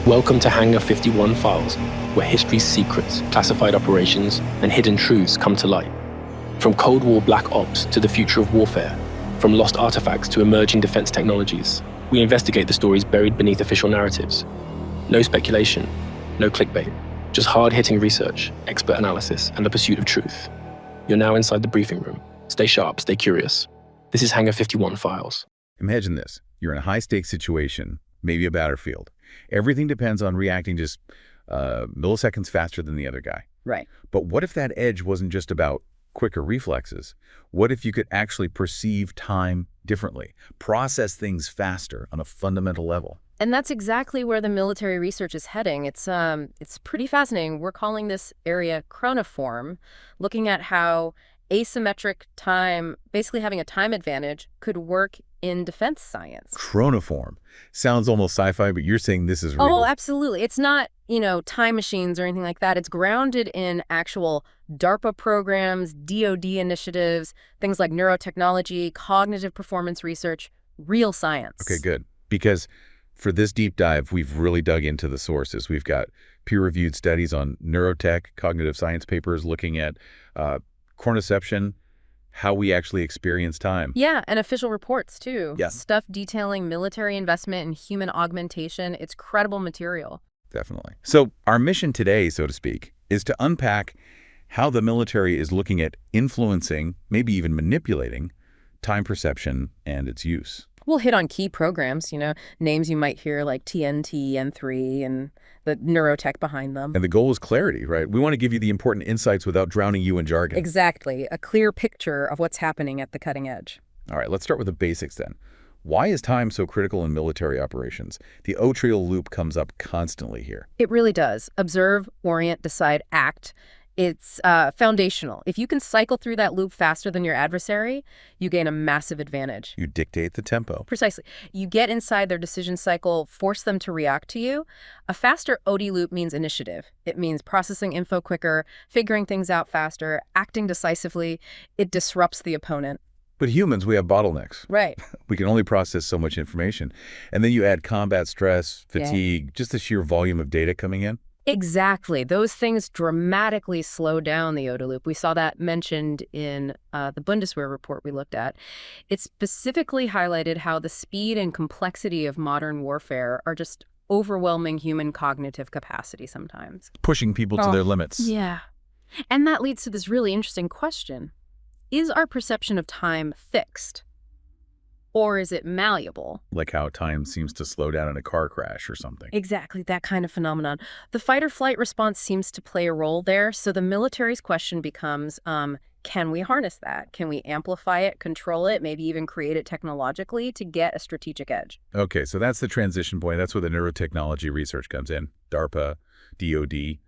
Welcome to Hangar 51 Files, where history's secrets, classified operations, and hidden truths come to light. From Cold War black ops to the future of warfare, from lost artifacts to emerging defense technologies, we investigate the stories buried beneath official narratives. No speculation, no clickbait, just hard-hitting research, expert analysis, and the pursuit of truth. You're now inside the briefing room. Stay sharp, stay curious. This is Hangar 51 Files. Imagine this. You're in a high-stakes situation, maybe a battlefield. Everything depends on reacting just milliseconds faster than the other guy. Right. But what if that edge wasn't just about quicker reflexes? What if you could actually perceive time differently, process things faster on a fundamental level? And that's exactly where the military research is heading. It's pretty fascinating. We're calling this area Chronoform, looking at how asymmetric time, basically having a time advantage, could work in defense science. Chronoform. Sounds almost sci-fi, but you're saying this is real. Oh, absolutely. It's not, time machines or anything like that. It's grounded in actual DARPA programs, DoD initiatives, things like neurotechnology, cognitive performance research, real science. Okay, good. Because for this deep dive, we've really dug into the sources. We've got peer-reviewed studies on neurotech, cognitive science papers looking at chronoception, how we actually experience time. Yeah, and official reports, too. Yeah. Stuff detailing military investment in human augmentation. It's credible material. Definitely. So our mission today, so to speak, is to unpack how the military is looking at influencing, maybe even manipulating, time perception and its use. We'll hit on key programs, names you might hear like TNT, N3, and the neurotech behind them. And the goal is clarity, right? We want to give you the important insights without drowning you in jargon. Exactly. A clear picture of what's happening at the cutting edge. All right, let's start with the basics then. Why is time so critical in military operations? The O-trial loop comes up constantly here. It really does. Observe, orient, decide, act. It's foundational. If you can cycle through that loop faster than your adversary, you gain a massive advantage. You dictate the tempo. Precisely. You get inside their decision cycle, force them to react to you. A faster OD loop means initiative. It means processing info quicker, figuring things out faster, acting decisively. It disrupts the opponent. But humans, we have bottlenecks. Right. We can only process so much information. And then you add combat stress, fatigue, just the sheer volume of data coming in. Exactly. Those things dramatically slow down the ODA loop. We saw that mentioned in the Bundeswehr report we looked at. It specifically highlighted how the speed and complexity of modern warfare are just overwhelming human cognitive capacity sometimes. Pushing people to their limits. Yeah. And that leads to this really interesting question. Is our perception of time fixed? Or is it malleable? Like how time seems to slow down in a car crash or something. Exactly, that kind of phenomenon. The fight-or-flight response seems to play a role there, so the military's question becomes, can we harness that? Can we amplify it, control it, maybe even create it technologically to get a strategic edge? Okay, so that's the transition point. That's where the neurotechnology research comes in. DARPA, DoD,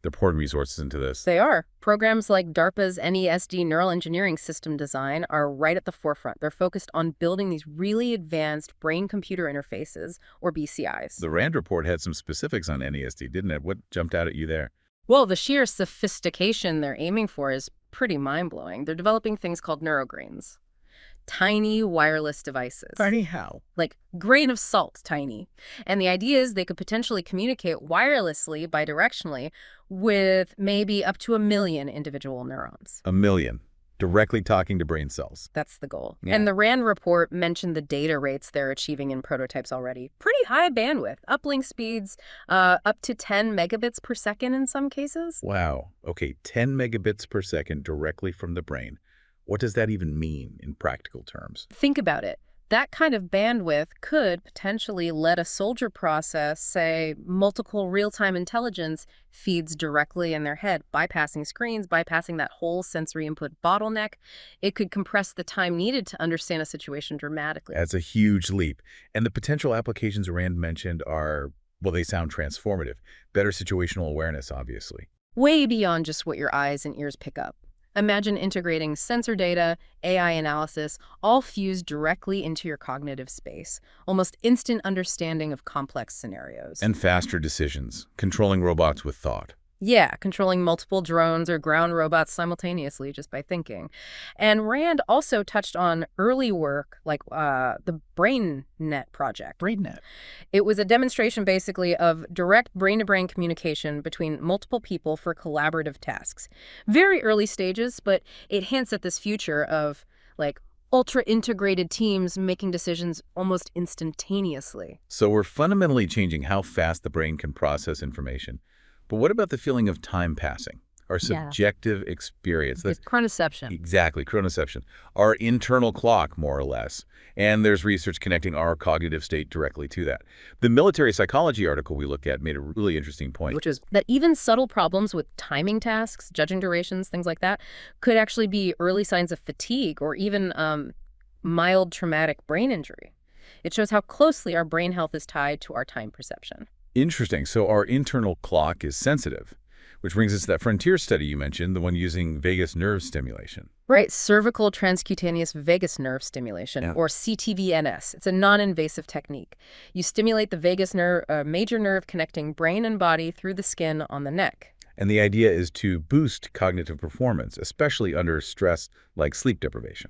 they're pouring resources into this. They are. Programs like DARPA's NESD neural engineering system design are right at the forefront. They're focused on building these really advanced brain-computer interfaces, or BCIs. The RAND report had some specifics on NESD, didn't it? What jumped out at you there? Well, the sheer sophistication they're aiming for is pretty mind-blowing. They're developing things called neurogreens. Tiny wireless devices. Tiny how? Like grain of salt tiny. And the idea is they could potentially communicate wirelessly, bidirectionally, with maybe up to 1 million individual neurons. 1 million. Directly talking to brain cells. That's the goal. Yeah. And the RAND report mentioned the data rates they're achieving in prototypes already. Pretty high bandwidth. Uplink speeds up to 10 megabits per second in some cases. Wow. Okay, 10 megabits per second directly from the brain. What does that even mean in practical terms? Think about it. That kind of bandwidth could potentially let a soldier process, say, multiple real-time intelligence feeds directly in their head, bypassing screens, bypassing that whole sensory input bottleneck. It could compress the time needed to understand a situation dramatically. That's a huge leap. And the potential applications Rand mentioned are, well, they sound transformative. Better situational awareness, obviously. Way beyond just what your eyes and ears pick up. Imagine integrating sensor data, AI analysis, all fused directly into your cognitive space. Almost instant understanding of complex scenarios. And faster decisions, controlling robots with thought. Yeah, controlling multiple drones or ground robots simultaneously just by thinking. And Rand also touched on early work like the BrainNet project. BrainNet. It was a demonstration basically of direct brain-to-brain communication between multiple people for collaborative tasks. Very early stages, but it hints at this future of like ultra-integrated teams making decisions almost instantaneously. So we're fundamentally changing how fast the brain can process information. But what about the feeling of time passing? Our Yeah. subjective experience. It's chronoception. Exactly, chronoception. Our internal clock, more or less. And there's research connecting our cognitive state directly to that. The military psychology article we looked at made a really interesting point. Which is that even subtle problems with timing tasks, judging durations, things like that, could actually be early signs of fatigue or even mild traumatic brain injury. It shows how closely our brain health is tied to our time perception. Interesting. So our internal clock is sensitive, which brings us to that frontier study you mentioned, the one using vagus nerve stimulation. Right, cervical transcutaneous vagus nerve stimulation, Yeah. or CTVNS. It's a non-invasive technique. You stimulate the vagus nerve, a major nerve connecting brain and body through the skin on the neck. And the idea is to boost cognitive performance, especially under stress like sleep deprivation.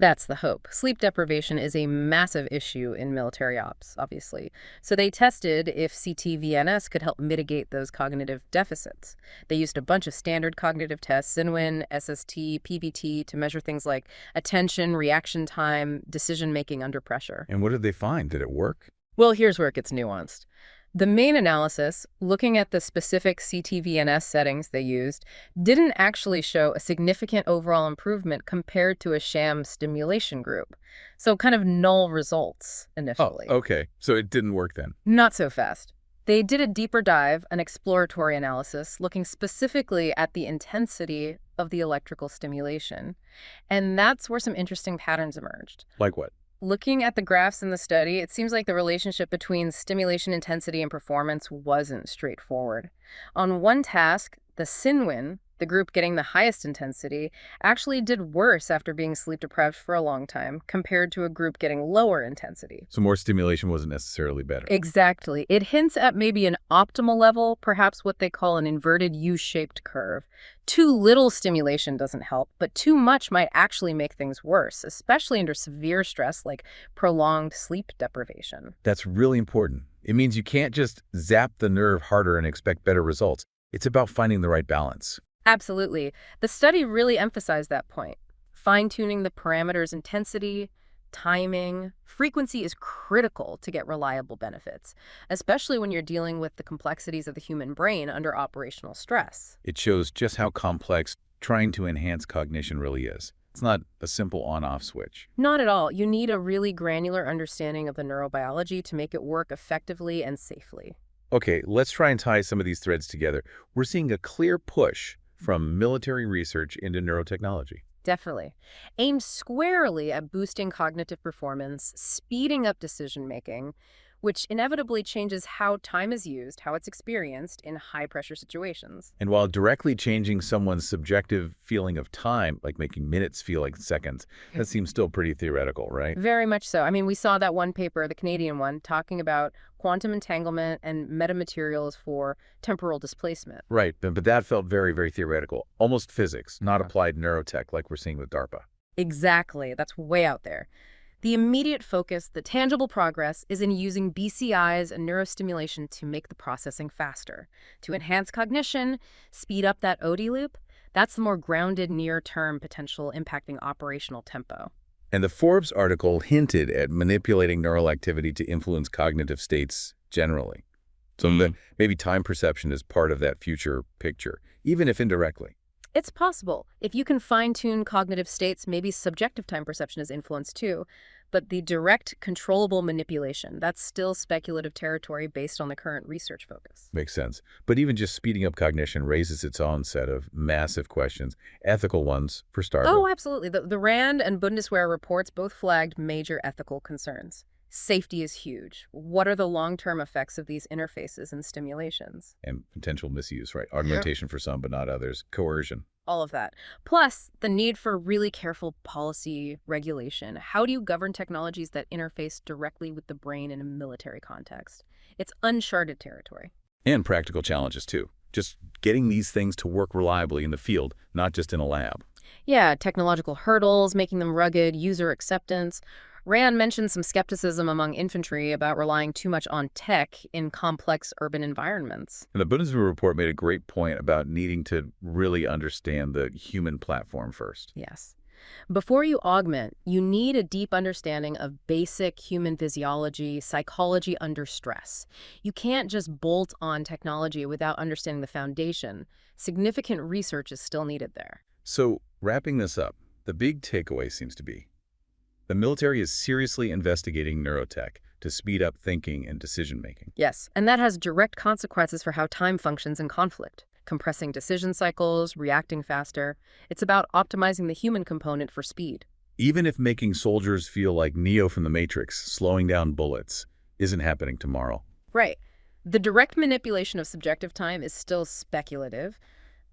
That's the hope. Sleep deprivation is a massive issue in military ops, obviously. So they tested if CTVNS could help mitigate those cognitive deficits. They used a bunch of standard cognitive tests, Sinwin, SST, PBT, to measure things like attention, reaction time, decision-making under pressure. And what did they find? Did it work? Well, here's where it gets nuanced. The main analysis, looking at the specific CTVNS settings they used, didn't actually show a significant overall improvement compared to a sham stimulation group. So kind of null results initially. Okay. So it didn't work then. Not so fast. They did a deeper dive, an exploratory analysis, looking specifically at the intensity of the electrical stimulation. And that's where some interesting patterns emerged. Like what? Looking at the graphs in the study, it seems like the relationship between stimulation intensity and performance wasn't straightforward. On one task, the Sinwin, the group getting the highest intensity, actually did worse after being sleep deprived for a long time compared to a group getting lower intensity. So more stimulation wasn't necessarily better. Exactly. It hints at maybe an optimal level, perhaps what they call an inverted U-shaped curve. Too little stimulation doesn't help, but too much might actually make things worse, especially under severe stress like prolonged sleep deprivation. That's really important. It means you can't just zap the nerve harder and expect better results. It's about finding the right balance. Absolutely. The study really emphasized that point. Fine-tuning the parameters' intensity, timing, frequency is critical to get reliable benefits, especially when you're dealing with the complexities of the human brain under operational stress. It shows just how complex trying to enhance cognition really is. It's not a simple on-off switch. Not at all. You need a really granular understanding of the neurobiology to make it work effectively and safely. Okay, let's try and tie some of these threads together. We're seeing a clear push from military research into neurotechnology. Definitely. Aimed squarely at boosting cognitive performance, speeding up decision-making, which inevitably changes how time is used, how it's experienced in high-pressure situations. And while directly changing someone's subjective feeling of time, like making minutes feel like seconds, that seems still pretty theoretical, right? Very much so. I mean, we saw that one paper, the Canadian one, talking about quantum entanglement and metamaterials for temporal displacement. Right, but that felt very, very theoretical. Almost physics, not applied neurotech like we're seeing with DARPA. Exactly. That's way out there. The immediate focus, the tangible progress, is in using BCIs and neurostimulation to make the processing faster, to enhance cognition, speed up that OD loop. That's the more grounded near-term potential impacting operational tempo. And the Forbes article hinted at manipulating neural activity to influence cognitive states generally. So that maybe time perception is part of that future picture, even if indirectly. It's possible. If you can fine-tune cognitive states, maybe subjective time perception is influenced too. But the direct, controllable manipulation, that's still speculative territory based on the current research focus. Makes sense. But even just speeding up cognition raises its own set of massive questions, ethical ones for starters. Oh, absolutely. The RAND and Bundeswehr reports both flagged major ethical concerns. Safety is huge. What are the long-term effects of these interfaces and stimulations? And potential misuse, right? Augmentation for some, but not others. Coercion. All of that. Plus, the need for really careful policy regulation. How do you govern technologies that interface directly with the brain in a military context? It's uncharted territory. And practical challenges, too. just getting these things to work reliably in the field, not just in a lab. Yeah, technological hurdles, making them rugged, user acceptance. Rand mentioned some skepticism among infantry about relying too much on tech in complex urban environments. And the Bundeswehr report made a great point about needing to really understand the human platform first. Yes. Before you augment, you need a deep understanding of basic human physiology, psychology under stress. You can't just bolt on technology without understanding the foundation. Significant research is still needed there. So, wrapping this up, the big takeaway seems to be the military is seriously investigating neurotech to speed up thinking and decision-making. Yes, and that has direct consequences for how time functions in conflict. Compressing decision cycles, reacting faster. It's about optimizing the human component for speed. Even if making soldiers feel like Neo from the Matrix, slowing down bullets, isn't happening tomorrow. Right. The direct manipulation of subjective time is still speculative,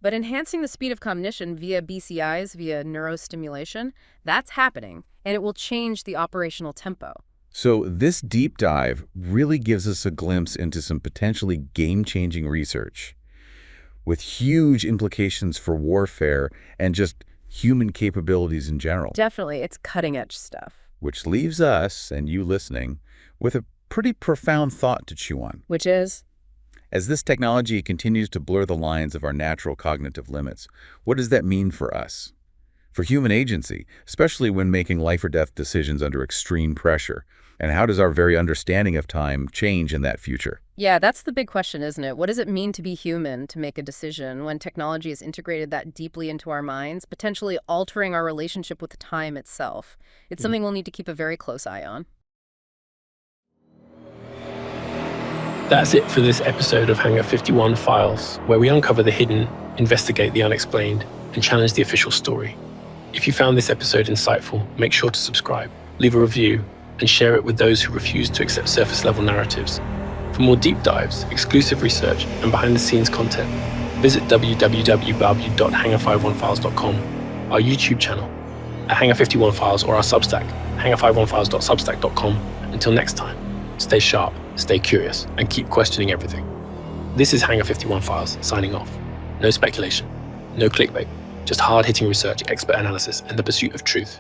but enhancing the speed of cognition via BCIs, via neurostimulation, that's happening, and it will change the operational tempo. So this deep dive really gives us a glimpse into some potentially game-changing research with huge implications for warfare and just human capabilities in general. Definitely, it's cutting-edge stuff. Which leaves us, and you listening, with a pretty profound thought to chew on. Which is? As this technology continues to blur the lines of our natural cognitive limits, what does that mean for us? For human agency, especially when making life or death decisions under extreme pressure? And how does our very understanding of time change in that future? Yeah, that's the big question, isn't it? What does it mean to be human, to make a decision, when technology is integrated that deeply into our minds, potentially altering our relationship with time itself? It's something we'll need to keep a very close eye on. That's it for this episode of Hangar 51 Files, where we uncover the hidden, investigate the unexplained, and challenge the official story. If you found this episode insightful, make sure to subscribe, leave a review, and share it with those who refuse to accept surface-level narratives. For more deep dives, exclusive research, and behind-the-scenes content, visit www.hangar51files.com, our YouTube channel, at Hangar 51 Files, or our Substack, hangar51files.substack.com. Until next time, stay sharp, stay curious, and keep questioning everything. This is Hangar 51 Files, signing off. No speculation, no clickbait, just hard-hitting research, expert analysis, and the pursuit of truth.